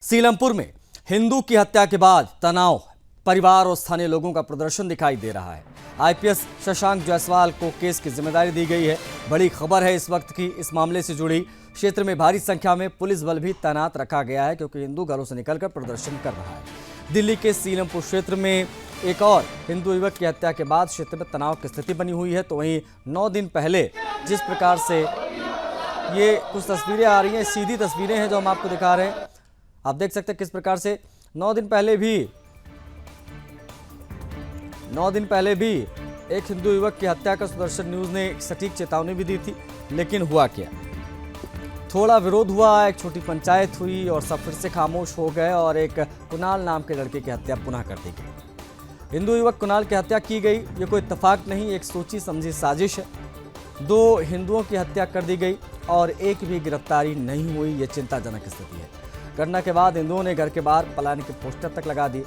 सीलमपुर में हिंदू की हत्या के बाद तनाव, परिवार और स्थानीय लोगों का प्रदर्शन दिखाई दे रहा है। आईपीएस शशांक जायसवाल को केस की जिम्मेदारी दी गई है। बड़ी खबर है इस वक्त की। इस मामले से जुड़ी क्षेत्र में भारी संख्या में पुलिस बल भी तैनात रखा गया है, क्योंकि हिंदू घरों से निकलकर प्रदर्शन कर रहा है। दिल्ली के सीलमपुर क्षेत्र में एक और हिंदू युवक की हत्या के बाद क्षेत्र में तनाव की स्थिति बनी हुई है। तो वहीं 9 दिन पहले जिस प्रकार से ये कुछ तस्वीरें आ रही हैं, सीधी तस्वीरें हैं जो हम आपको दिखा रहे हैं। आप देख सकते हैं किस प्रकार से 9 दिन पहले भी एक हिंदू युवक की हत्या का सुदर्शन न्यूज ने एक सटीक चेतावनी भी दी थी। लेकिन हुआ क्या, थोड़ा विरोध हुआ, एक छोटी पंचायत हुई और सब फिर से खामोश हो गए और एक कुणाल नाम के लड़के की हत्या पुनः कर दी गई। हिंदू युवक कुणाल की हत्या की गई, ये कोई इत्तेफाक नहीं, एक सोची समझी साजिश है। 2 हिंदुओं की हत्या कर दी गई और एक भी गिरफ्तारी नहीं हुई। ये चिंताजनक स्थिति है। घटना के बाद हिंदुओं ने घर के बाहर पलायन के पोस्टर तक लगा दिए।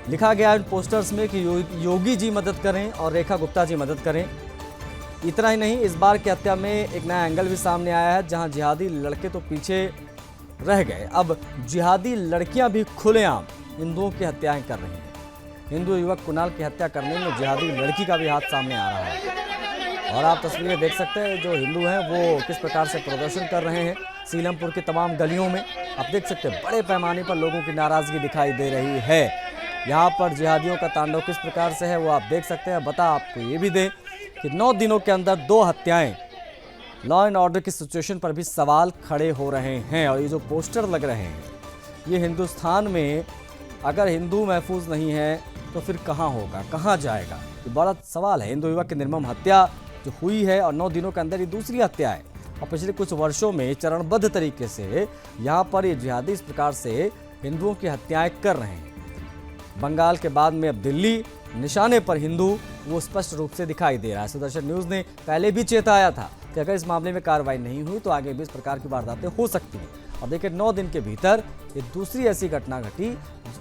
लिखा गया इन पोस्टर्स में कि योगी जी मदद करें और रेखा गुप्ता जी मदद करें। इतना ही नहीं, इस बार की हत्या में एक नया एंगल भी सामने आया है, जहां जिहादी लड़के तो पीछे रह गए, अब जिहादी लड़कियां भी खुलेआम हिंदुओं की हत्याएं कर रही हैं। हिंदू युवक कुणाल की हत्या करने में जिहादी लड़की का भी हाथ सामने आ रहा है। और आप तस्वीरें देख सकते हैं, जो हिंदू हैं वो किस प्रकार से प्रदर्शन कर रहे हैं सीलमपुर की तमाम गलियों में। आप देख सकते हैं बड़े पैमाने पर लोगों की नाराजगी दिखाई दे रही है। यहाँ पर जिहादियों का तांडव किस प्रकार से है वो आप देख सकते हैं। बता आपको ये भी दें कि 9 दिनों के अंदर 2 हत्याएं, लॉ एंड ऑर्डर की सिचुएशन पर भी सवाल खड़े हो रहे हैं। और ये जो पोस्टर लग रहे हैं, ये हिंदुस्तान में अगर हिंदू महफूज नहीं है तो फिर कहाँ होगा, कहाँ जाएगा, ये बड़ा सवाल है। हिंदू युवक की निर्मम हत्या जो हुई है और 9 दिनों के अंदर ये दूसरी हत्या है। और पिछले कुछ वर्षों में चरणबद्ध तरीके से यहाँ पर ये जिहादी इस प्रकार से हिंदुओं की हत्याएं कर रहे हैं। बंगाल के बाद में अब दिल्ली निशाने पर हिंदू वो स्पष्ट रूप से दिखाई दे रहा है। सुदर्शन न्यूज ने पहले भी चेताया था कि अगर इस मामले में कार्रवाई नहीं हुई तो आगे भी इस प्रकार की वारदातें हो सकती हैं। और देखिए 9 दिन के भीतर ये दूसरी ऐसी घटना घटी,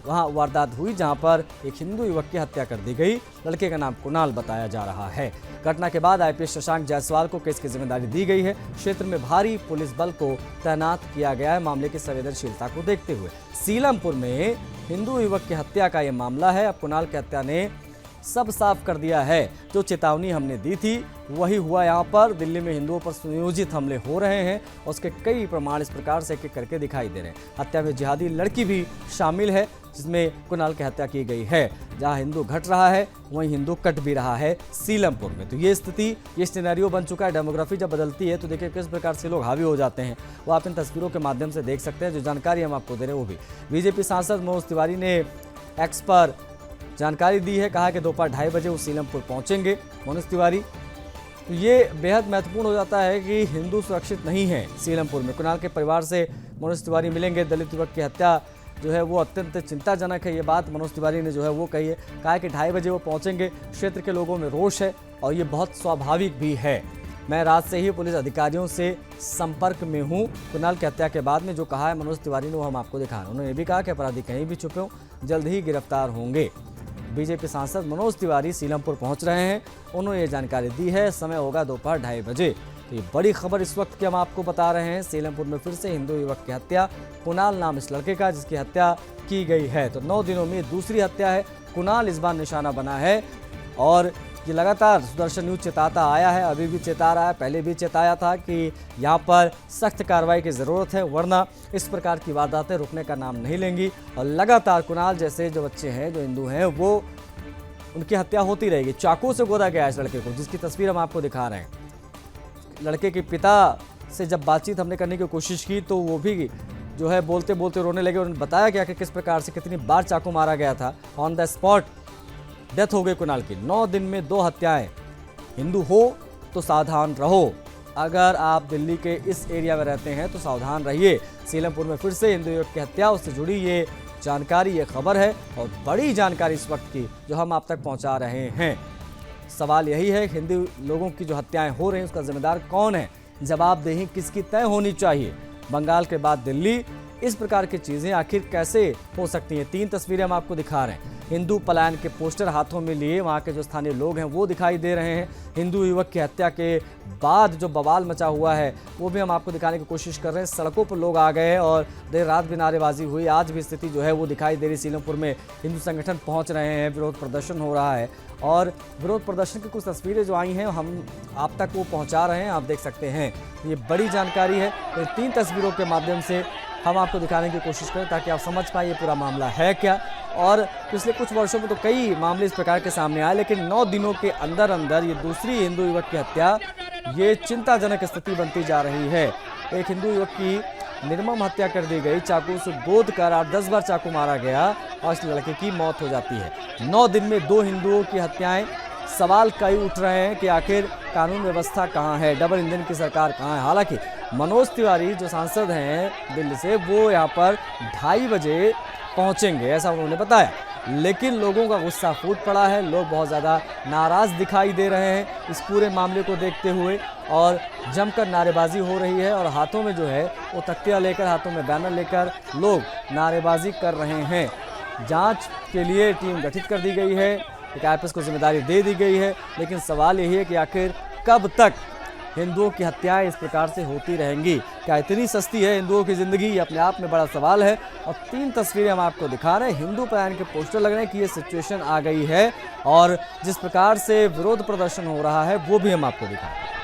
वहाँ वारदात हुई जहाँ पर एक हिंदू युवक की हत्या कर दी गई। लड़के का नाम कुणाल बताया जा रहा है। घटना के बाद आईपीएस शशांक जायसवाल को केस की जिम्मेदारी दी गई है। क्षेत्र में भारी पुलिस बल को तैनात किया गया है मामले की संवेदनशीलता को देखते हुए। सीलमपुर में हिंदू युवक की हत्या का यह मामला है। अब कुणाल की हत्या ने सब साफ कर दिया है। जो चेतावनी हमने दी थी वही हुआ। यहाँ पर दिल्ली में हिंदुओं पर सुनियोजित हमले हो रहे हैं, उसके कई प्रमाण इस प्रकार से एक करके दिखाई दे रहे हैं। हत्या में जिहादी लड़की भी शामिल है, जिसमें कुणाल की हत्या की गई है। जहाँ हिंदू घट रहा है वहीं हिंदू कट भी रहा है सीलमपुर में। तो ये स्थिति, ये सिनेरियो बन चुका है। डेमोग्राफी जब बदलती है तो देखिए किस प्रकार से लोग हावी हो जाते हैं, वो आप इन तस्वीरों के माध्यम से देख सकते हैं। जो जानकारी हम आपको दे रहे हैं वो भी बीजेपी सांसद मनोज तिवारी ने एक्स पर जानकारी दी है। कहा कि दोपहर 2:30 बजे वो सीलमपुर पहुंचेंगे मनोज तिवारी। तो ये बेहद महत्वपूर्ण हो जाता है कि हिंदू सुरक्षित नहीं है सीलमपुर में। कुणाल के परिवार से मनोज तिवारी मिलेंगे। दलित युवक की हत्या जो है वो अत्यंत चिंताजनक है। ये बात मनोज तिवारी ने जो है वो कही है। कहा कि 2:30 बजे वो पहुंचेंगे। क्षेत्र के लोगों में रोष है और ये बहुत स्वाभाविक भी है। मैं रात से ही पुलिस अधिकारियों से संपर्क में हूँ। कुणाल की हत्या के बाद में जो कहा है मनोज तिवारी ने वो हम आपको दिखा रहे हैं। उन्होंने ये भी कहा कि अपराधी कहीं भी छुपे हों, जल्द ही गिरफ्तार होंगे। बीजेपी सांसद मनोज तिवारी सीलमपुर पहुंच रहे हैं। उन्होंने ये जानकारी दी है। समय होगा दोपहर 2:30 बजे। तो ये बड़ी खबर इस वक्त की हम आपको बता रहे हैं। सीलमपुर में फिर से हिंदू युवक की हत्या, कुणाल नाम इस लड़के का जिसकी हत्या की गई है। तो 9 दिनों में दूसरी हत्या है। कुणाल इस बार निशाना बना है और ये लगातार सुदर्शन न्यूज चेताता आया है, अभी भी चेता रहा है। पहले भी चेताया था कि यहाँ पर सख्त कार्रवाई की ज़रूरत है, वरना इस प्रकार की वारदातें रुकने का नाम नहीं लेंगी। और लगातार कुणाल जैसे जो बच्चे हैं, जो हिंदू हैं, वो उनकी हत्या होती रहेगी। चाकू से गोदा गया इस लड़के को, जिसकी तस्वीर हम आपको दिखा रहे हैं। लड़के के पिता से जब बातचीत हमने करने की कोशिश की तो वो भी जो है बोलते बोलते रोने लगे। उन्होंने बताया गया कि किस प्रकार से कितनी बार चाकू मारा गया था। ऑन द स्पॉट डेथ हो गई कुणाल की। 9 दिन में 2 हत्याएं। हिंदू हो तो सावधान रहो। अगर आप दिल्ली के इस एरिया में रहते हैं तो सावधान रहिए। सीलमपुर में फिर से हिंदू युवक की हत्या, उससे जुड़ी ये जानकारी, ये खबर है और बड़ी जानकारी इस वक्त की जो हम आप तक पहुंचा रहे हैं। सवाल यही है, हिंदू लोगों की जो हत्याएं हो रही हैं उसका जिम्मेदार कौन है? जवाबदेही किसकी तय होनी चाहिए? बंगाल के बाद दिल्ली, इस प्रकार की चीज़ें आखिर कैसे हो सकती हैं? 3 तस्वीरें हम आपको दिखा रहे हैं। हिंदू पलायन के पोस्टर हाथों में लिए वहाँ के जो स्थानीय लोग हैं वो दिखाई दे रहे हैं। हिंदू युवक की हत्या के बाद जो बवाल मचा हुआ है वो भी हम आपको दिखाने की कोशिश कर रहे हैं। सड़कों पर लोग आ गए और देर रात भी नारेबाजी हुई। आज भी स्थिति जो है वो दिखाई दे रही। सीलमपुर में हिंदू संगठन पहुंच रहे हैं, विरोध प्रदर्शन हो रहा है और विरोध प्रदर्शन की कुछ तस्वीरें जो आई हैं हम आप तक वो पहुंचा रहे हैं। आप देख सकते हैं ये बड़ी जानकारी है। इन 3 तस्वीरों के माध्यम से हम आपको दिखाने की कोशिश करें ताकि आप समझ पाएं ये पूरा मामला है क्या। और पिछले कुछ वर्षों में तो कई मामले इस प्रकार के सामने आए, लेकिन 9 दिनों के अंदर अंदर ये दूसरी हिंदू युवक की हत्या, ये चिंताजनक स्थिति बनती जा रही है। एक हिंदू युवक की निर्मम हत्या कर दी गई, चाकू से गोद कर 8-10 बार चाकू मारा गया और इस लड़के की मौत हो जाती है। 9 दिन में 2 हिंदुओं की हत्याएं। सवाल कई उठ रहे हैं कि आखिर कानून व्यवस्था कहाँ है, डबल इंजन की सरकार कहाँ है। हालांकि मनोज तिवारी जो सांसद हैं दिल्ली से, वो यहाँ पर 2:30 बजे पहुँचेंगे ऐसा उन्होंने बताया, लेकिन लोगों का गुस्सा फूट पड़ा है। लोग बहुत ज़्यादा नाराज़ दिखाई दे रहे हैं इस पूरे मामले को देखते हुए और जमकर नारेबाजी हो रही है और हाथों में जो है वो तख्तियाँ लेकर, हाथों में बैनर लेकर लोग नारेबाजी कर रहे हैं। जांच के लिए टीम गठित कर दी गई है, एक आईपीएस को जिम्मेदारी दे दी गई है, लेकिन सवाल यही है कि आखिर कब तक हिंदुओं की हत्याएं इस प्रकार से होती रहेंगी। क्या इतनी सस्ती है हिंदुओं की ज़िंदगी, ये अपने आप में बड़ा सवाल है। और 3 तस्वीरें हम आपको दिखा रहे हैं। हिंदू पलायन के पोस्टर लग रहे हैं कि ये सिचुएशन आ गई है और जिस प्रकार से विरोध प्रदर्शन हो रहा है वो भी हम आपको दिखा रहे हैं।